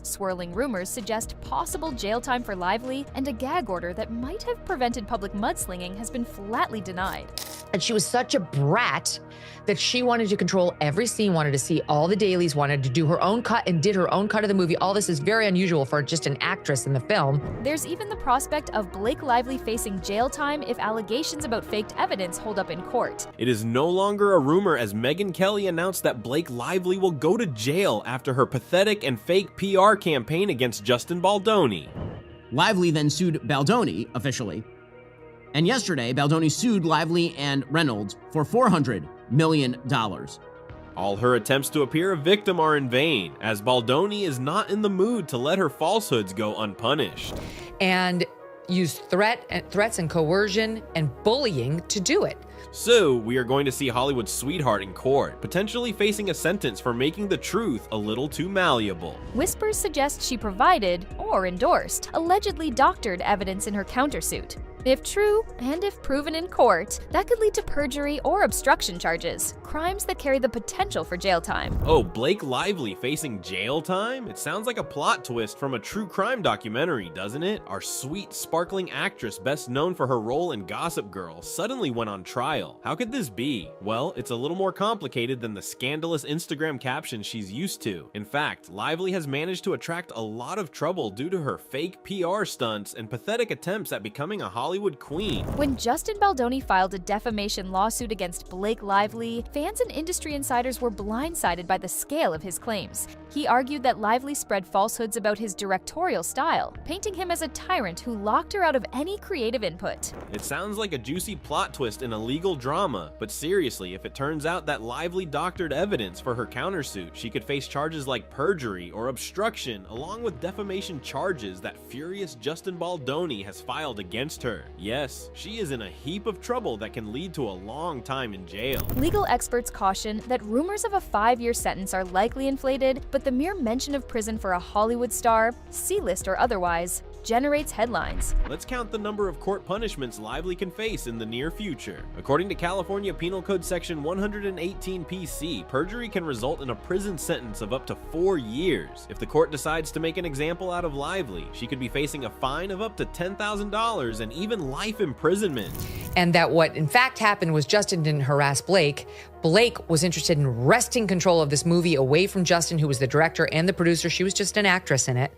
Swirling rumors suggest possible jail time for Lively, and a gag order that might have prevented public mudslinging has been flatly denied. And she was such a brat that she wanted to control every scene, wanted to see all the dailies, wanted to do her own cut and did her own cut of the movie. All this is very unusual for just an actress in the film. There's even the prospect of Blake Lively facing jail time if allegations about faked evidence hold up in court. It is no longer a rumor, as Megyn Kelly announced that Blake Lively will go to jail after her pathetic and fake PR campaign against Justin Baldoni. Lively then sued Baldoni officially. And yesterday, Baldoni sued Lively and Reynolds for $400 million. All her attempts to appear a victim are in vain, as Baldoni is not in the mood to let her falsehoods go unpunished. And used threats and coercion and bullying to do it. So, we are going to see Hollywood's sweetheart in court, potentially facing a sentence for making the truth a little too malleable. Whispers suggest she provided, or endorsed, allegedly doctored evidence in her countersuit. If true, and if proven in court, that could lead to perjury or obstruction charges, crimes that carry the potential for jail time. Oh, Blake Lively facing jail time? It sounds like a plot twist from a true crime documentary, doesn't it? Our sweet, sparkling actress, best known for her role in Gossip Girl, suddenly went on trial. How could this be? Well, it's a little more complicated than the scandalous Instagram captions she's used to. In fact, Lively has managed to attract a lot of trouble due to her fake PR stunts and pathetic attempts at becoming a Hollywood queen. When Justin Baldoni filed a defamation lawsuit against Blake Lively, fans and industry insiders were blindsided by the scale of his claims. He argued that Lively spread falsehoods about his directorial style, painting him as a tyrant who locked her out of any creative input. It sounds like a juicy plot twist in a legal drama, but seriously, if it turns out that Lively doctored evidence for her countersuit, she could face charges like perjury or obstruction, along with defamation charges that furious Justin Baldoni has filed against her. Yes, she is in a heap of trouble that can lead to a long time in jail. Legal experts caution that rumors of a 5-year sentence are likely inflated, but the mere mention of prison for a Hollywood star, C-list or otherwise, generates headlines. Let's count the number of court punishments Lively can face in the near future. According to California Penal Code Section 118 PC, perjury can result in a prison sentence of up to 4 years. If the court decides to make an example out of Lively, she could be facing a fine of up to $10,000 and even life imprisonment. And that what in fact happened was Justin didn't harass Blake. Blake was interested in wresting control of this movie away from Justin, who was the director and the producer. She was just an actress in it.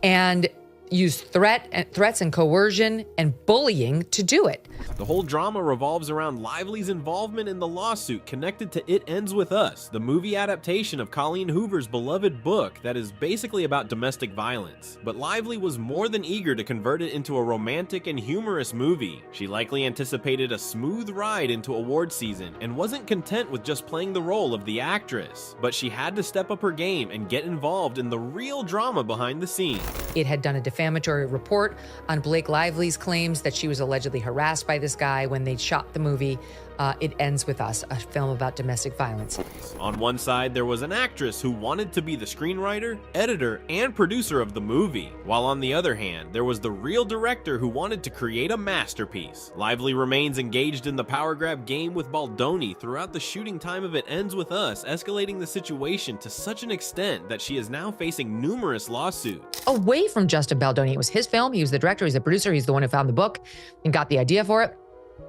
And used threats and coercion and bullying to do it. The whole drama revolves around Lively's involvement in the lawsuit connected to It Ends With Us, the movie adaptation of Colleen Hoover's beloved book that is basically about domestic violence. But Lively was more than eager to convert it into a romantic and humorous movie. She likely anticipated a smooth ride into award season and wasn't content with just playing the role of the actress. But she had to step up her game and get involved in the real drama behind the scenes. It had done a defamatory report on Blake Lively's claims that she was allegedly harassed by this guy when they shot the movie It Ends With Us, a film about domestic violence. On one side, there was an actress who wanted to be the screenwriter, editor, and producer of the movie, while on the other hand, there was the real director who wanted to create a masterpiece. Lively remains engaged in the power grab game with Baldoni throughout the shooting time of It Ends With Us, escalating the situation to such an extent that she is now facing numerous lawsuits. Away from Justin Baldoni, it was his film, he was the director, he's the producer, he's the one who found the book and got the idea for it.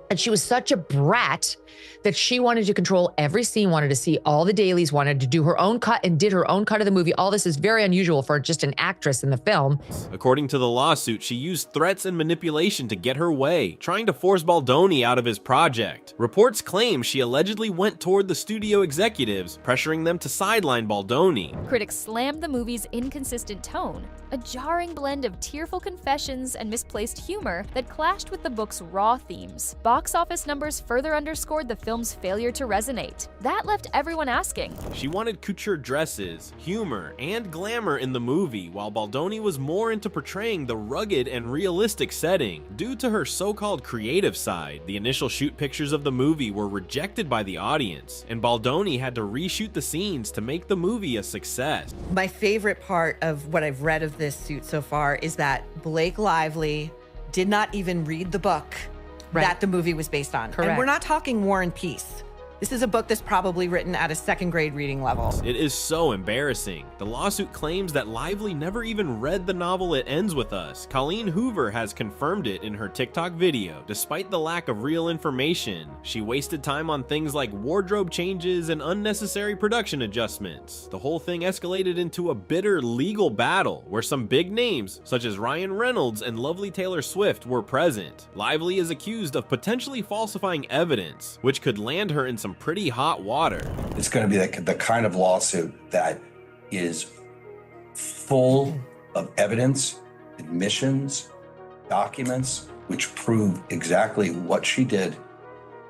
And she was such a brat that she wanted to control every scene, wanted to see all the dailies, wanted to do her own cut and did her own cut of the movie. All this is very unusual for just an actress in the film. According to the lawsuit, she used threats and manipulation to get her way, trying to force Baldoni out of his project. Reports claim she allegedly went toward the studio executives, pressuring them to sideline Baldoni. Critics slammed the movie's inconsistent tone, a jarring blend of tearful confessions and misplaced humor that clashed with the book's raw themes. Box office numbers further underscored the film's failure to resonate. That left everyone asking. She wanted couture dresses, humor, and glamour in the movie, while Baldoni was more into portraying the rugged and realistic setting. Due to her so-called creative side, the initial shoot pictures of the movie were rejected by the audience, and Baldoni had to reshoot the scenes to make the movie a success. My favorite part of what I've read of this suit so far is that Blake Lively did not even read the book that the movie was based on. Correct. And we're not talking War and Peace. This is a book that's probably written at a second grade reading level. It is so embarrassing. The lawsuit claims that Lively never even read the novel It Ends With Us. Colleen Hoover has confirmed it in her TikTok video. Despite the lack of real information, she wasted time on things like wardrobe changes and unnecessary production adjustments. The whole thing escalated into a bitter legal battle where some big names, such as Ryan Reynolds and lovely Taylor Swift, were present. Lively is accused of potentially falsifying evidence, which could land her in some pretty hot water. It's going to be the kind of lawsuit that is full of evidence, admissions, documents, which prove exactly what she did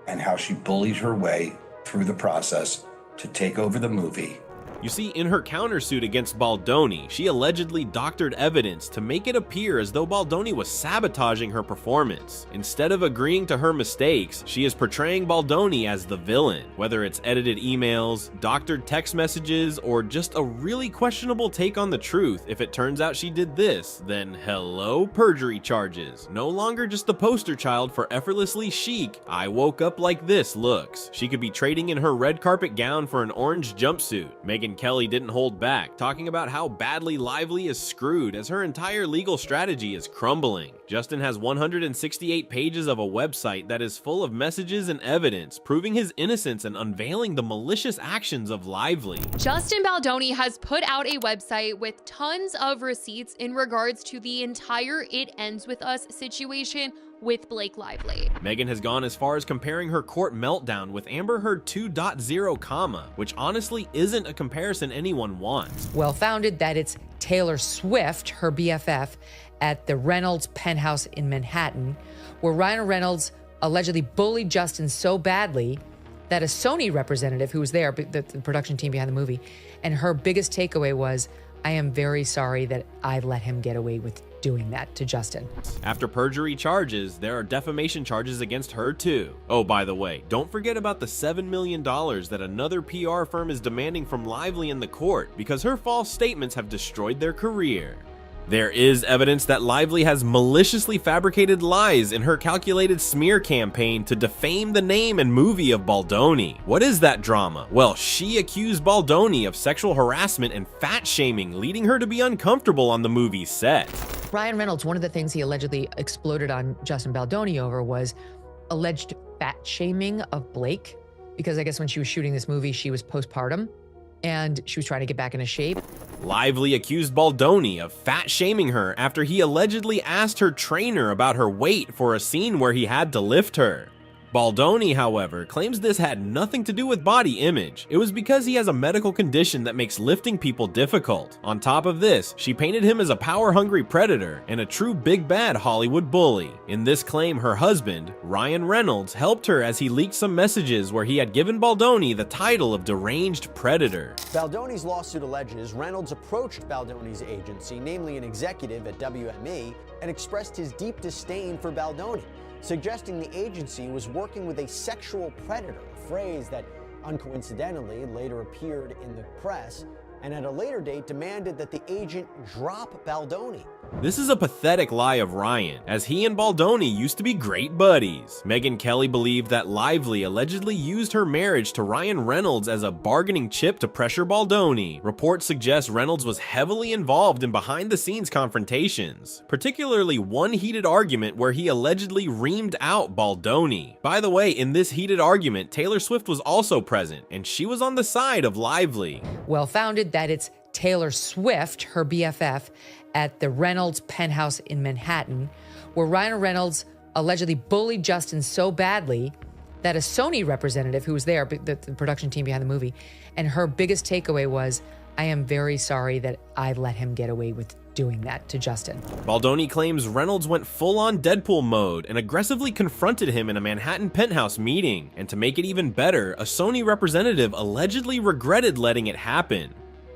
and how she bullied her way through the process to take over the movie. You see, in her countersuit against Baldoni, she allegedly doctored evidence to make it appear as though Baldoni was sabotaging her performance. Instead of agreeing to her mistakes, she is portraying Baldoni as the villain. Whether it's edited emails, doctored text messages, or just a really questionable take on the truth, if it turns out she did this, then hello, perjury charges. No longer just the poster child for effortlessly chic, I woke up like this looks. She could be trading in her red carpet gown for an orange jumpsuit. Megyn Kelly didn't hold back, talking about how badly Lively is screwed as her entire legal strategy is crumbling. Justin has 168 pages of a website that is full of messages and evidence proving his innocence and unveiling the malicious actions of Lively. Justin Baldoni has put out a website with tons of receipts in regards to the entire It Ends With Us situation with Blake Lively. Megyn has gone as far as comparing her court meltdown with Amber Heard 2.0, which honestly isn't a comparison anyone wants. Well founded that it's Taylor Swift, her BFF, at the Reynolds penthouse in Manhattan, where Ryan Reynolds allegedly bullied Justin so badly that a Sony representative who was there, the production team behind the movie, and her biggest takeaway was, I am very sorry that I let him get away with doing that to Justin. After perjury charges, there are defamation charges against her too. Oh, by the way, don't forget about the $7 million that another PR firm is demanding from Lively in the court because her false statements have destroyed their career. There is evidence that Lively has maliciously fabricated lies in her calculated smear campaign to defame the name and movie of Baldoni. What is that drama? Well, she accused Baldoni of sexual harassment and fat shaming, leading her to be uncomfortable on the movie's set. Ryan Reynolds, one of the things he allegedly exploded on Justin Baldoni over was alleged fat shaming of Blake, because I guess when she was shooting this movie, she was postpartum and she was trying to get back into shape. Lively accused Baldoni of fat shaming her after he allegedly asked her trainer about her weight for a scene where he had to lift her. Baldoni, however, claims this had nothing to do with body image. It was because he has a medical condition that makes lifting people difficult. On top of this, she painted him as a power-hungry predator and a true big bad Hollywood bully. In this claim, her husband, Ryan Reynolds, helped her as he leaked some messages where he had given Baldoni the title of deranged predator. Baldoni's lawsuit alleges Reynolds approached Baldoni's agency, namely an executive at WME, and expressed his deep disdain for Baldoni, suggesting the agency was working with a sexual predator, a phrase that uncoincidentally later appeared in the press, and at a later date demanded that the agent drop Baldoni. This is a pathetic lie of Ryan, as he and Baldoni used to be great buddies. Megyn Kelly believed that Lively allegedly used her marriage to Ryan Reynolds as a bargaining chip to pressure Baldoni. Reports suggest Reynolds was heavily involved in behind-the-scenes confrontations, particularly one heated argument where he allegedly reamed out Baldoni. By the way, in this heated argument, Taylor Swift was also present, and she was on the side of Lively. Well founded that it's Taylor Swift, her BFF, at the Reynolds penthouse in Manhattan, where Ryan Reynolds allegedly bullied Justin so badly that a Sony representative who was there, the production team behind the movie, and her biggest takeaway was, I am very sorry that I let him get away with doing that to Justin. Baldoni claims Reynolds went full-on Deadpool mode and aggressively confronted him in a Manhattan penthouse meeting. And to make it even better, a Sony representative allegedly regretted letting it happen.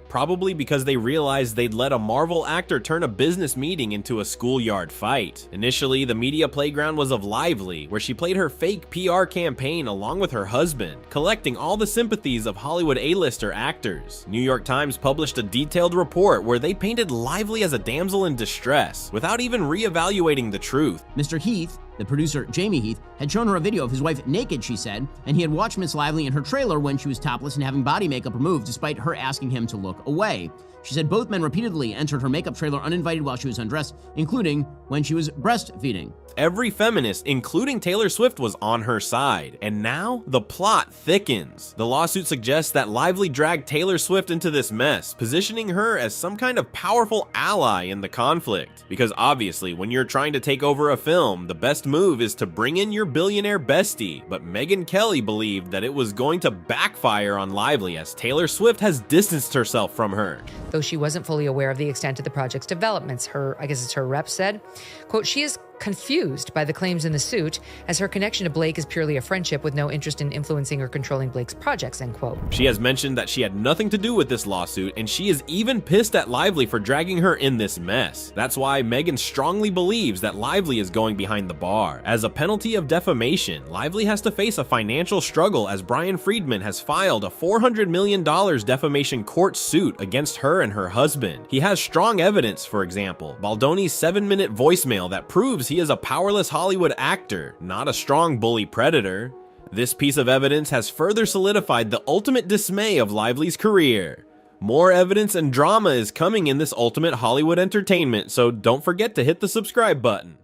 Probably because they realized they'd let a Marvel actor turn a business meeting into a schoolyard fight. Initially, the media playground was of Lively, where she played her fake PR campaign along with her husband, collecting all the sympathies of Hollywood A-lister actors. New York Times published a detailed report where they painted Lively as a damsel in distress, without even re-evaluating the truth. Mr. Heath The producer, Jamie Heath, had shown her a video of his wife naked, she said, and he had watched Miss Lively in her trailer when she was topless and having body makeup removed, despite her asking him to look away. She said both men repeatedly entered her makeup trailer uninvited while she was undressed, including when she was breastfeeding. Every feminist, including Taylor Swift, was on her side, and now the plot thickens. The lawsuit suggests that Lively dragged Taylor Swift into this mess, positioning her as some kind of powerful ally in the conflict. Because obviously, when you're trying to take over a film, the best move is to bring in your billionaire bestie. But Megyn Kelly believed that it was going to backfire on Lively, as Taylor Swift has distanced herself from her. Though she wasn't fully aware of the extent of the project's developments, her rep said, quote, "She is confused by the claims in the suit, as her connection to Blake is purely a friendship with no interest in influencing or controlling Blake's projects," end quote. She has mentioned that she had nothing to do with this lawsuit, and she is even pissed at Lively for dragging her in this mess. That's why Megyn strongly believes that Lively is going behind the bar. As a penalty of defamation, Lively has to face a financial struggle, as Brian Friedman has filed a $400 million defamation court suit against her and her husband. He has strong evidence, for example, Baldoni's 7-minute voicemail that proves he is a powerless Hollywood actor, not a strong bully predator. This piece of evidence has further solidified the ultimate dismay of Lively's career. More evidence and drama is coming in this ultimate Hollywood entertainment, so don't forget to hit the subscribe button.